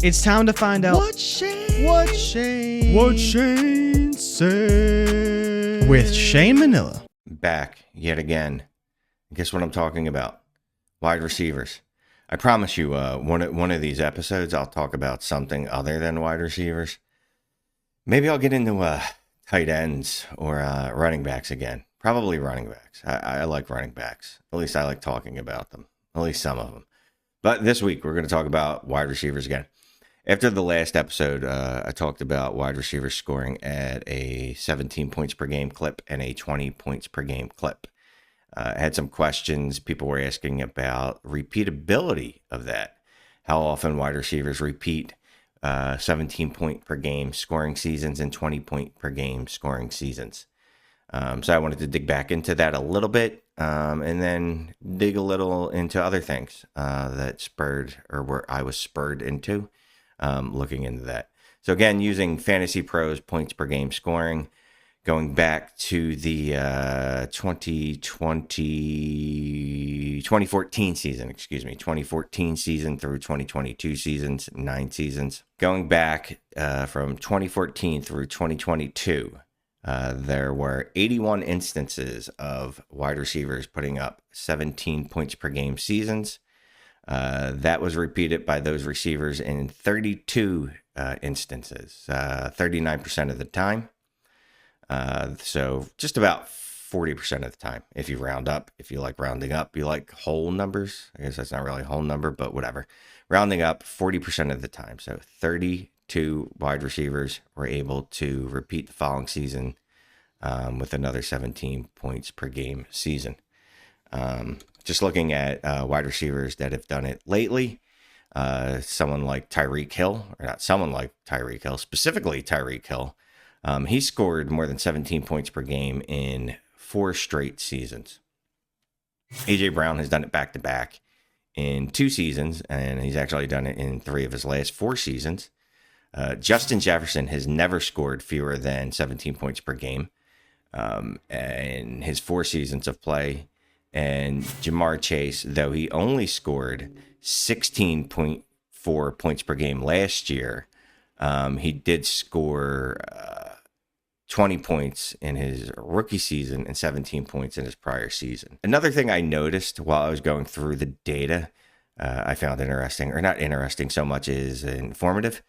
It's time to find out What Shane said. with Shane Manila. Back yet again. Guess what I'm talking about? Wide receivers. I promise you, one of these episodes, I'll talk about something other than wide receivers. Maybe I'll get into tight ends or running backs again. Probably running backs. I like running backs. At least I like talking about them. At least some of them. But this week, we're going to talk about wide receivers again. After the last episode, I talked about wide receivers scoring at a 17 points per game clip and a 20 points per game clip. I had some questions. People were asking about repeatability of that. How often wide receivers repeat 17 point per game scoring seasons and 20 point per game scoring seasons. So I wanted to dig back into that a little bit and then dig a little into other things that spurred or where I was spurred into looking into that. So again, using Fantasy Pros points per game scoring, going back to the 2014 season through 2022 seasons, 9 seasons. Going back from 2014 through 2022, there were 81 instances of wide receivers putting up 17 points per game seasons. That was repeated by those receivers in 32 instances, 39% of the time. So just about 40% of the time, if you round up. If you like rounding up, you like whole numbers. I guess that's not really a whole number, but whatever. Rounding up 40% of the time. So 32 wide receivers were able to repeat the following season with another 17 points per game season. Just looking at wide receivers that have done it lately, someone like Tyreek Hill, or not someone like Tyreek Hill, specifically Tyreek Hill, he scored more than 17 points per game in 4 straight seasons. AJ Brown has done it back-to-back in 2 seasons, and he's actually done it in 3 of his last 4 seasons. Justin Jefferson has never scored fewer than 17 points per game in his 4 seasons of play. And Jamar Chase, though he only scored 16.4 points per game last year, he did score 20 points in his rookie season and 17 points in his prior season. Another thing I noticed while I was going through the data, I found interesting, or not interesting so much as informative,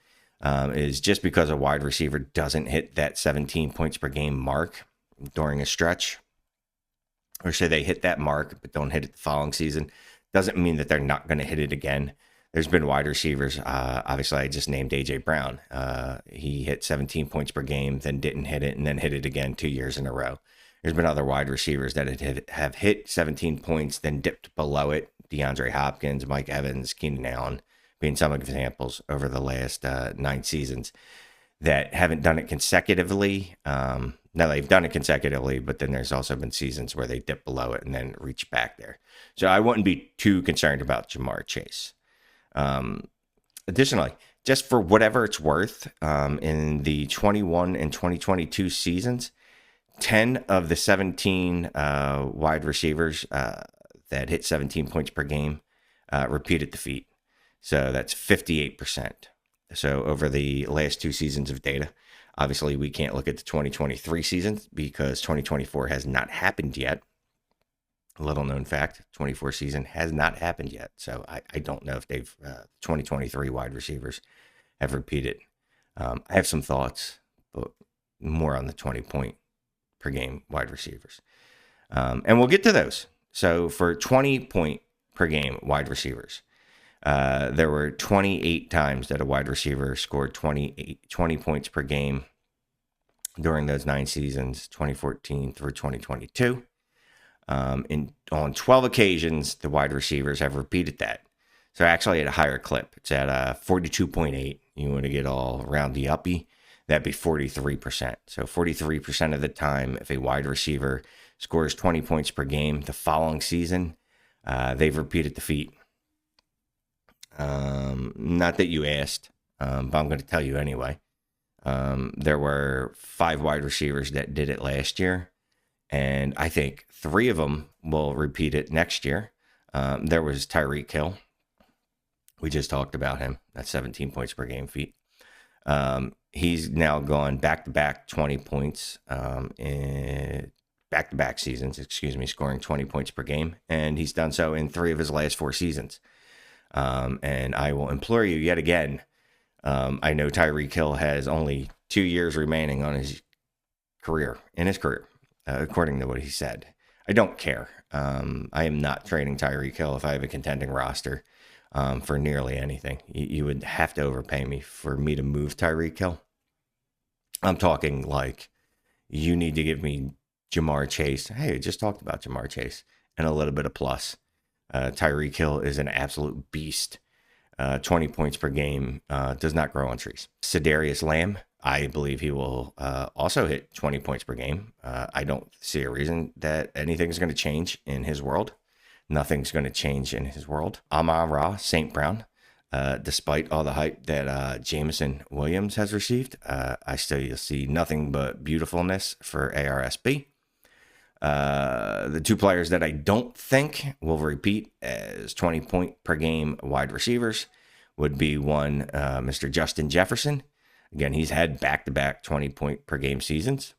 is just because a wide receiver doesn't hit that 17 points per game mark during a stretch, or say they hit that mark but don't hit it the following season, doesn't mean that they're not going to hit it again. There's been wide receivers. Obviously, I just named AJ Brown. He hit 17 points per game, then didn't hit it, and then hit it again 2 years in a row. There's been other wide receivers that have hit 17 points, then dipped below it. DeAndre Hopkins, Mike Evans, Keenan Allen being some examples over the last 9 seasons that haven't done it consecutively. Now they've done it consecutively, but then there's also been seasons where they dip below it and then reach back there. So I wouldn't be too concerned about Jamar Chase. Additionally, just for whatever it's worth, in the 21 and 2022 seasons, 10 of the 17 wide receivers that hit 17 points per game repeated the feat. So that's 58%. So over the last 2 seasons of data, obviously we can't look at the 2023 season because 2024 has not happened yet. A little known fact, 24 season has not happened yet. So I don't know if 2023 wide receivers have repeated. I have some thoughts, but more on the 20 point per game wide receivers. And we'll get to those. So for 20 point per game wide receivers, there were 28 times that a wide receiver scored 20 points per game during those 9 seasons, 2014 through 2022. On 12 occasions, the wide receivers have repeated that. So actually at a higher clip, it's at 42.8. You want to get all roundy uppy, that'd be 43%. So 43% of the time, if a wide receiver scores 20 points per game the following season, they've repeated the feat. Not that you asked, but I'm going to tell you anyway. There were 5 wide receivers that did it last year, and I think 3 of them will repeat it next year. There was Tyreek Hill, We just talked about him. That's 17 points per game feat. He's now gone back-to-back 20 points in back-to-back seasons, scoring 20 points per game. And he's done so in 3 of his last 4 seasons. And I will implore you yet again. I know Tyreek Hill has only 2 years remaining on his career, according to what he said. I don't care. I am not trading Tyreek Hill if I have a contending roster for nearly anything. You would have to overpay me for me to move Tyreek Hill. I'm talking like you need to give me Jamar Chase. Hey, I just talked about Jamar Chase and a little bit of plus. Tyreek Hill is an absolute beast. 20 points per game, does not grow on trees. Sedarius Lamb, I believe he will also hit 20 points per game. I don't see a reason that anything's going to change in his world. Nothing's going to change in his world. Amon-Ra St. Brown, despite all the hype that Jameson Williams has received, I still see nothing but beautifulness for ARSB. The 2 players that I don't think will repeat as 20 point per game wide receivers would be one, Mr. Justin Jefferson. Again, he's had back-to-back 20 point per game seasons.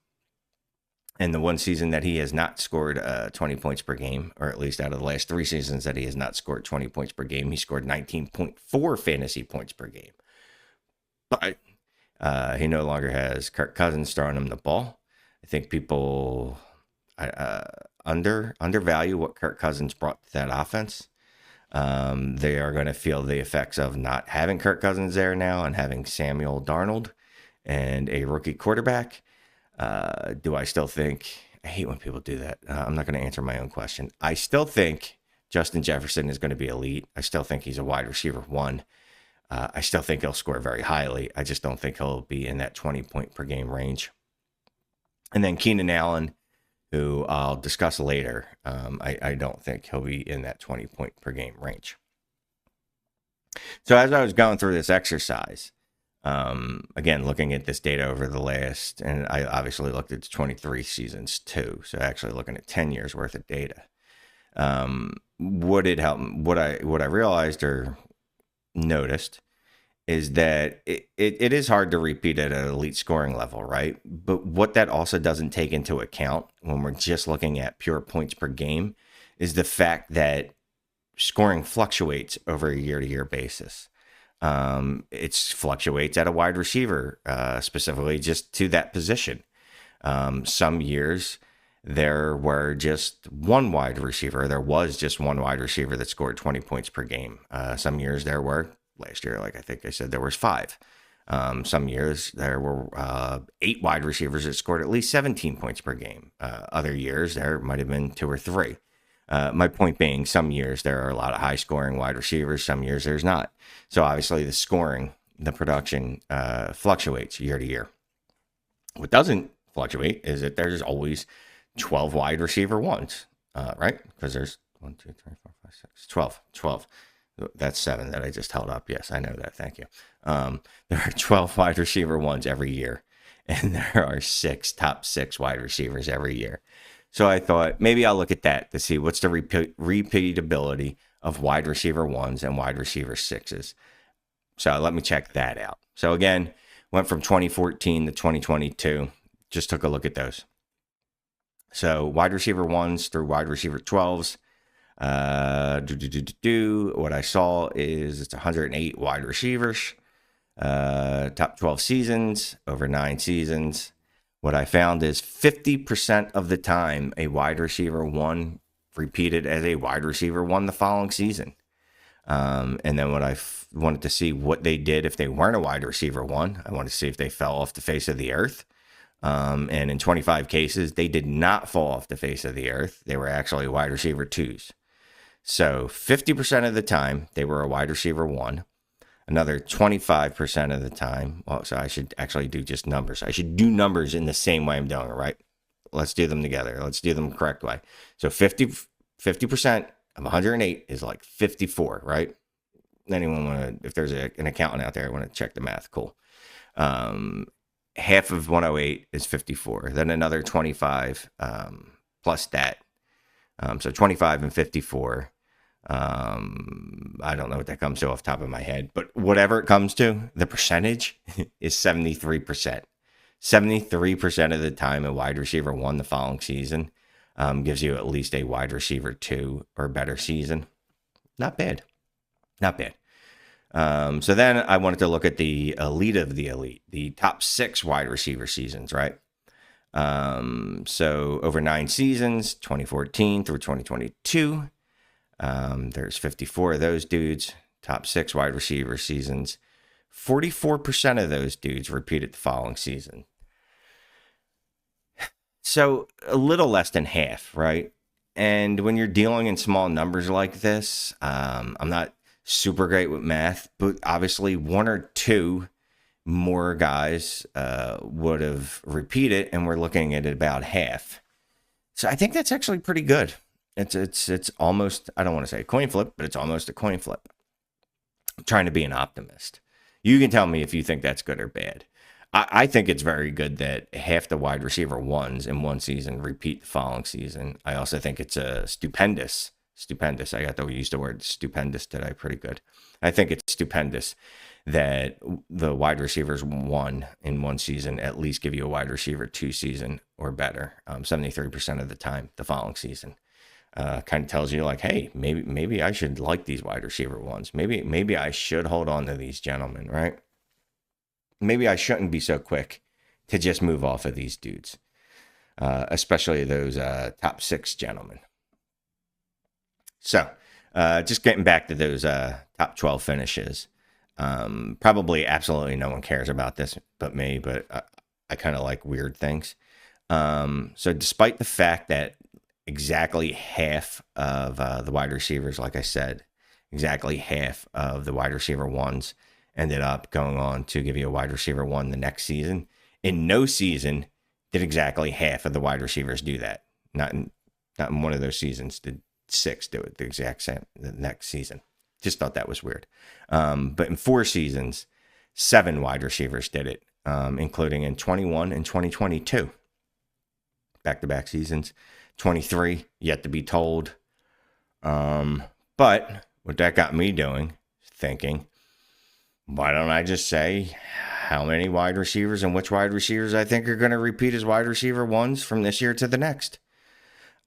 And the one season that he has not scored 20 points per game, or at least out of the last 3 seasons that he has not scored 20 points per game, he scored 19.4 fantasy points per game. But he no longer has Kirk Cousins throwing him the ball. I think people undervalue what Kirk Cousins brought to that offense. They are going to feel the effects of not having Kirk Cousins there now and having Samuel Darnold and a rookie quarterback. Do I still think, I hate when people do that. I'm not going to answer my own question. I still think Justin Jefferson is going to be elite. I still think he's a wide receiver 1. I still think he'll score very highly. I just don't think he'll be in that 20 point per game range. And then Keenan Allen, who I'll discuss later, I don't think he'll be in that 20 point per game range. So as I was going through this exercise, again, looking at this data over the last, and I obviously looked at the 23 seasons too, so actually looking at 10 years worth of data. What I realized or noticed is that it is hard to repeat at an elite scoring level, right? But what that also doesn't take into account when we're just looking at pure points per game is the fact that scoring fluctuates over a year-to-year basis. It fluctuates at a wide receiver, specifically just to that position. Some years there was just one wide receiver that scored 20 points per game. Some years there were, last year, like I think I said, there was 5. Some years there were 8 wide receivers that scored at least 17 points per game. Other years there might have been 2 or 3. My point being, some years there are a lot of high scoring wide receivers, some years there's not. So obviously the production fluctuates year to year. What doesn't fluctuate is that there's always 12 wide receiver 1s, right? Because there's 1, 2, 3, 4, 5, 6, 12. That's 7 that I just held up. Yes, I know that. Thank you. There are 12 wide receiver 1s every year, and there are 6 top 6 wide receivers every year. So I thought maybe I'll look at that to see what's the repeatability of wide receiver 1s and wide receiver 6s. So let me check that out. So again, went from 2014 to 2022. Just took a look at those. So wide receiver 1s through wide receiver 12s. What I saw is it's 108 wide receivers, top 12 seasons, over 9 seasons. What I found is 50% of the time a wide receiver 1 repeated as a wide receiver 1 the following season. And then when I wanted to see what they did if they weren't a wide receiver 1, I wanted to see if they fell off the face of the earth. And in 25 cases, they did not fall off the face of the earth. They were actually wide receiver 2s. So 50% of the time, they were a wide receiver 1. Another 25% of the time, so I should actually do just numbers. I should do numbers in the same way I'm doing it, right? Let's do them together. Let's do them the correct way. So 50% of 108 is like 54, right? Anyone want to, if there's an accountant out there, want to check the math, cool. Half of 108 is 54. Then another 25 plus that. So 25 and 54. I don't know what that comes to off the top of my head, but whatever it comes to, the percentage is 73%. 73% of the time a wide receiver 1 the following season gives you at least a wide receiver 2 or better season. Not bad. Not bad. So then I wanted to look at the elite of the elite, the top 6 wide receiver seasons, right? So over 9 seasons, 2014 through 2022, there's 54 of those dudes, top 6 wide receiver seasons. 44% of those dudes repeated the following season. So a little less than half, right? And when you're dealing in small numbers like this, I'm not super great with math, but obviously 1 or 2 more guys would have repeated, and we're looking at about half. So I think that's actually pretty good. It's almost, I don't want to say a coin flip, but it's almost a coin flip. I'm trying to be an optimist. You can tell me if you think that's good or bad. I think it's very good that half the wide receiver 1s in one season repeat the following season. I also think it's a stupendous. I got to use the word stupendous today pretty good. I think it's stupendous that the wide receivers 1 in one season at least give you a wide receiver 2 season or better, 73% of the time the following season. Kind of tells you like, hey, maybe I should like these wide receiver 1s. Maybe I should hold on to these gentlemen, right? Maybe I shouldn't be so quick to just move off of these dudes, especially those top 6 gentlemen. So just getting back to those top 12 finishes. Probably absolutely no one cares about this but me, but I kind of like weird things. So despite the fact that exactly half of the wide receivers, like I said, exactly half of the wide receiver 1s ended up going on to give you a wide receiver 1 the next season. In no season did exactly half of the wide receivers do that. Not in one of those seasons did 6 do it the exact same the next season. Just thought that was weird. But in 4 seasons, 7 wide receivers did it, including in 21 and 2022. Back-to-back seasons. 23, yet to be told. But what that got me doing, thinking, why don't I just say how many wide receivers and which wide receivers I think are going to repeat as wide receiver 1s from this year to the next?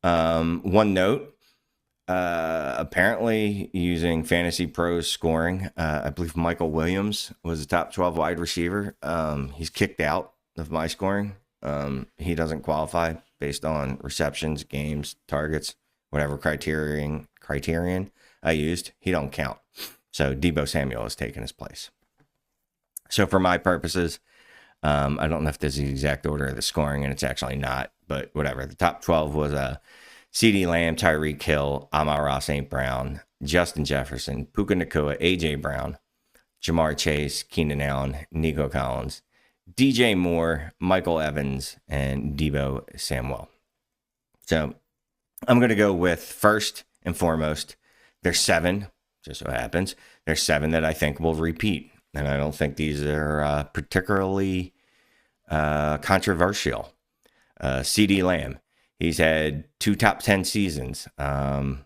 One note, apparently using Fantasy Pros scoring, I believe Michael Williams was the top 12 wide receiver. He's kicked out of my scoring. He doesn't qualify based on receptions, games, targets, whatever criterion I used. He don't count. So Deebo Samuel has taken his place. So for my purposes, I don't know if this is the exact order of the scoring, and it's actually not, but whatever. The top 12 was CeeDee Lamb, Tyreek Hill, Amon-Ra St. Brown, Justin Jefferson, Puka Nacua, A.J. Brown, Jamar Chase, Keenan Allen, Nico Collins, DJ Moore, Michael Evans, and Deebo Samuel. So I'm going to go with first and foremost, there's 7, just so happens, there's 7 that I think will repeat. And I don't think these are particularly controversial. CeeDee Lamb, he's had 2 top 10 seasons out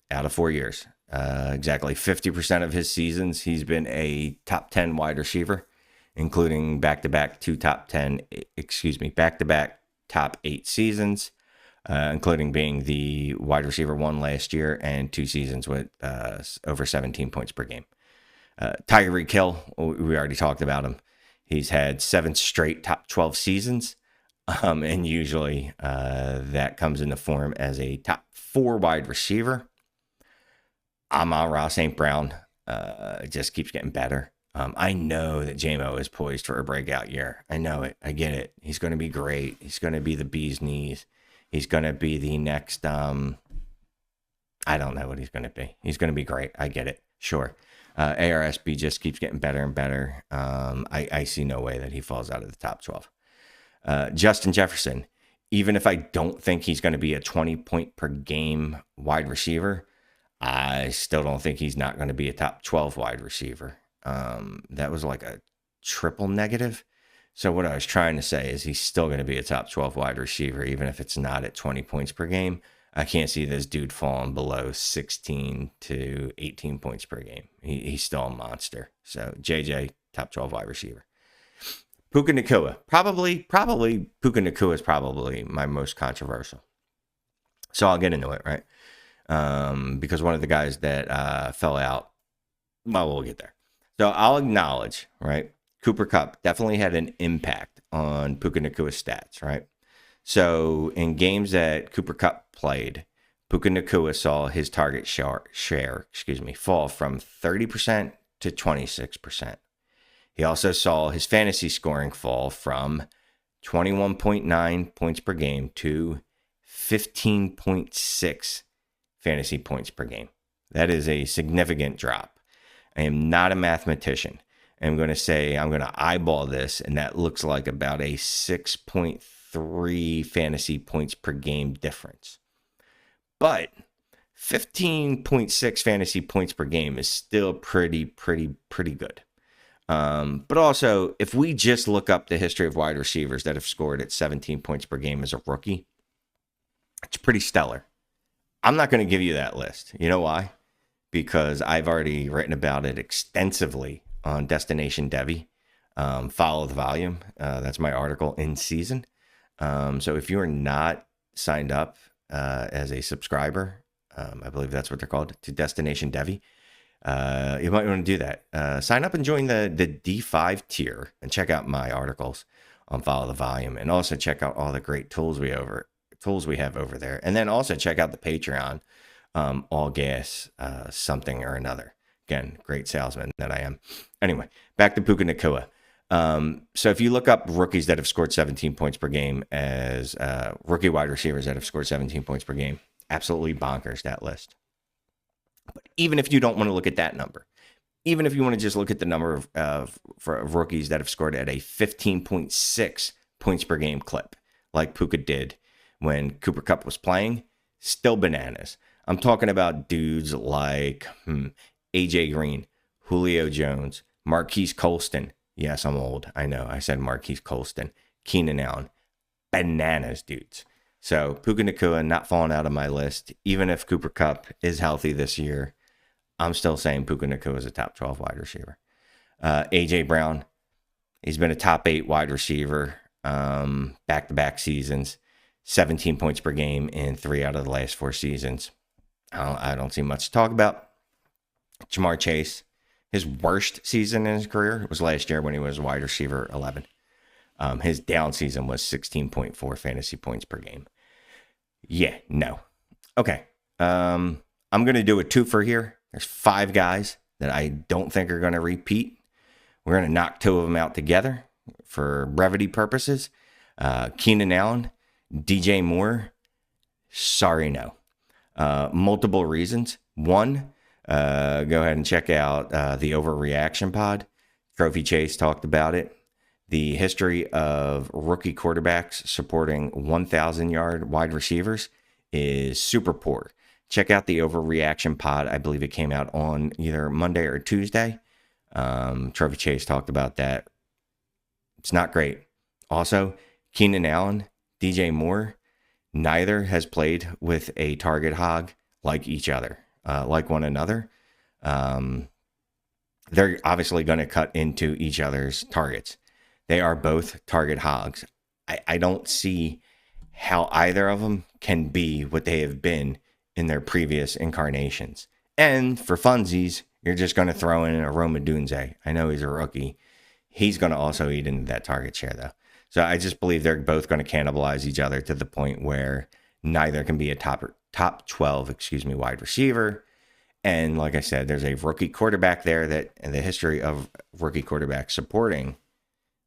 of 4 years. Exactly 50% of his seasons, he's been a top 10 wide receiver, including back-to-back top 8 seasons, including being the wide receiver 1 last year and 2 seasons with over 17 points per game. Tyreek Hill, we already talked about him. He's had 7 straight top 12 seasons, and usually that comes in the form as a top 4 wide receiver. Amon-Ra St. Brown just keeps getting better. I know that J-Mo is poised for a breakout year. I know it. I get it. He's going to be great. He's going to be the bee's knees. He's going to be the next, I don't know what he's going to be. He's going to be great. I get it. Sure. ARSB just keeps getting better and better. I see no way that he falls out of the top 12. Justin Jefferson, even if I don't think he's going to be a 20-point per game wide receiver, I still don't think he's not going to be a top 12 wide receiver. That was like a triple negative. So what I was trying to say is he's still going to be a top 12 wide receiver, even if it's not at 20 points per game. I can't see this dude falling below 16 to 18 points per game. He's still a monster. So JJ, top 12 wide receiver. Puka Nacua. Probably Puka Nacua is probably my most controversial. So I'll get into it, right? Because one of the guys that fell out, well, we'll get there. So I'll acknowledge, right? Cooper Kupp definitely had an impact on Puka Nacua's stats, right? So in games that Cooper Kupp played, Puka Nacua saw his target share fall from 30% to 26%. He also saw his fantasy scoring fall from 21.9 points per game to 15.6 fantasy points per game. That is a significant drop. I am not a mathematician. I'm going to eyeball this, and that looks like about a 6.3 fantasy points per game difference. But 15.6 fantasy points per game is still pretty good. But also, if we just look up the history of wide receivers that have scored at 17 points per game as a rookie, it's pretty stellar. I'm not going to give you that list. You know why? Because I've already written about it extensively on Destination Devy. Follow the volume. That's my article in season. So if you are not signed up as a subscriber, I believe that's what they're called, to Destination Devy, you might want to do that. Sign up and join the D5 tier and check out my articles on Follow the Volume, and also check out all the great tools we have over there. And then also check out the Patreon, ALLGAS, something or another. Again, great salesman that I am. Anyway, back to Puka Nacua. So if you look up rookies that have scored 17 points per game as rookie wide receivers that have scored 17 points per game, absolutely bonkers, that list. But even if you don't want to look at that number, even if you want to just look at the number of rookies that have scored at a 15.6 points per game clip, like Puka did when Cooper Kupp was playing, still bananas. I'm talking about dudes like AJ Green, Julio Jones, Marquise Colston. Yes, I'm old. I know. I said Marquise Colston. Keenan Allen. Bananas, dudes. So Puka Nacua not falling out of my list. Even if Cooper Kupp is healthy this year, I'm still saying Puka Nacua is a top 12 wide receiver. AJ Brown, he's been a top 8 wide receiver back-to-back seasons. 17 points per game in 3 out of the last 4 seasons. I don't see much to talk about. Jamar Chase, his worst season in his career was last year when he was wide receiver 11. His down season was 16.4 fantasy points per game. Yeah, no. Okay. I'm going to do a twofer here. There's 5 guys that I don't think are going to repeat. We're going to knock 2 of them out together for brevity purposes. Keenan Allen, DJ Moore. Sorry, no. Multiple reasons. One, go ahead and check out the Overreaction Pod. Trophy Chase talked about it. The history of rookie quarterbacks supporting 1,000-yard wide receivers is super poor. Check out the Overreaction Pod. I believe it came out on either Monday or Tuesday. Trophy Chase talked about that. It's not great. Also, Keenan Allen, DJ Moore, neither has played with a target hog like each other, like one another. They're obviously going to cut into each other's targets. They are both target hogs. I don't see how either of them can be what they have been in their previous incarnations. And for funsies, you're just going to throw in a Roma Dunze. I know he's a rookie. He's going to also eat into that target share, though. So I just believe they're both going to cannibalize each other to the point where neither can be a top 12, wide receiver. And like I said, there's a rookie quarterback there that, in the history of rookie quarterbacks supporting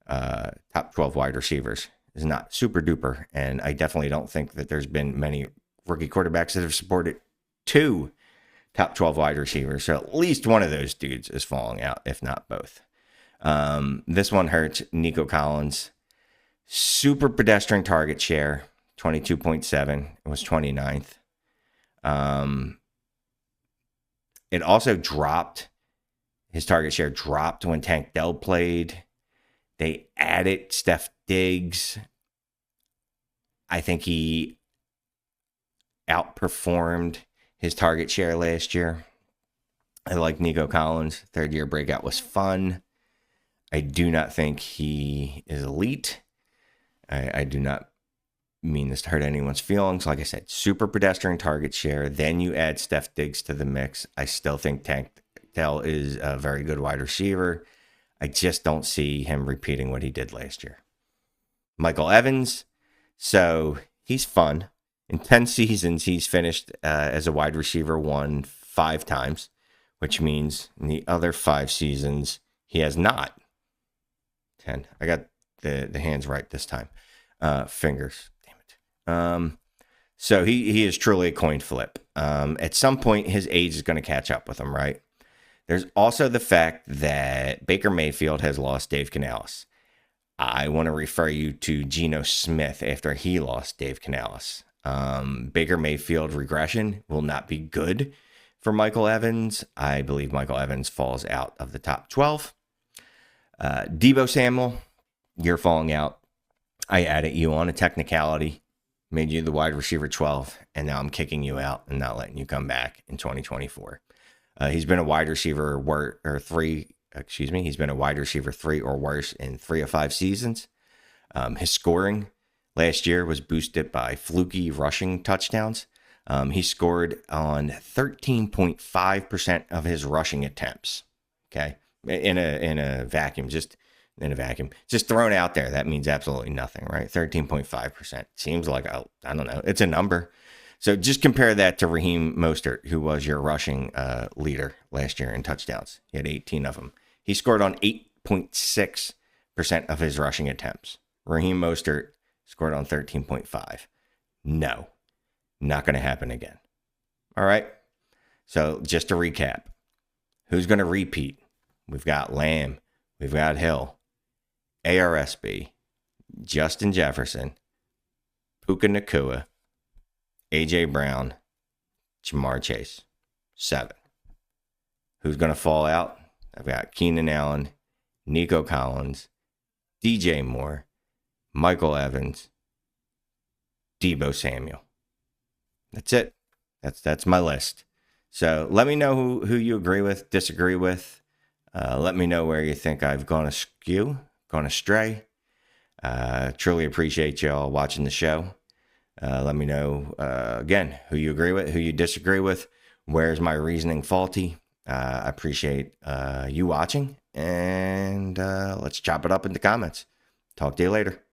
top 12 wide receivers, is not super duper. And I definitely don't think that there's been many rookie quarterbacks that have supported 2 top 12 wide receivers. So at least one of those dudes is falling out, if not both. This one hurts. Nico Collins, super pedestrian target share, 22.7. It was 29th. It also dropped. His target share dropped when Tank Dell played. They added Steph Diggs. I think he outperformed his target share last year. I like Nico Collins. Third-year breakout was fun. I do not think he is elite. I do not mean this to hurt anyone's feelings. Like I said, super pedestrian target share. Then you add Steph Diggs to the mix. I still think Tank Dell is a very good wide receiver. I just don't see him repeating what he did last year. Michael Evans. So he's fun. In 10 seasons, he's finished as a wide receiver 1 5 times, which means in the other 5 seasons, he has not. 10. I got the hands right this time. Fingers. Damn it. So he is truly a coin flip. At some point, his age is going to catch up with him, right? There's also the fact that Baker Mayfield has lost Dave Canales. I want to refer you to Geno Smith after he lost Dave Canales. Baker Mayfield regression will not be good for Michael Evans. I believe Michael Evans falls out of the top 12. Deebo Samuel, you're falling out. I added you on a technicality, made you the wide receiver 12, and now I'm kicking you out and not letting you come back in 2024. He's been a wide receiver He's been a wide receiver 3 or worse in 3 of 5 seasons. His scoring last year was boosted by fluky rushing touchdowns. He scored on 13.5% of his rushing attempts. Okay, in a vacuum, just thrown out there. That means absolutely nothing, right? 13.5% seems like I don't know. It's a number. So just compare that to Raheem Mostert, who was your rushing leader last year in touchdowns. He had 18 of them. He scored on 8.6% of his rushing attempts. Raheem Mostert scored on 13.5. No, not going to happen again. All right. So just to recap, who's going to repeat? We've got Lamb. We've got Hill, ARSB, Justin Jefferson, Puka Nacua, A.J. Brown, Jamar Chase. 7. Who's going to fall out? I've got Keenan Allen, Nico Collins, DJ Moore, Michael Evans, Deebo Samuel. That's it. That's my list. So let me know who you agree with, disagree with. Let me know where you think I've gone astray. Truly appreciate y'all watching the show. Let me know, again, who you agree with, who you disagree with. Where's my reasoning faulty? I appreciate you watching, and let's chop it up in the comments. Talk to you later.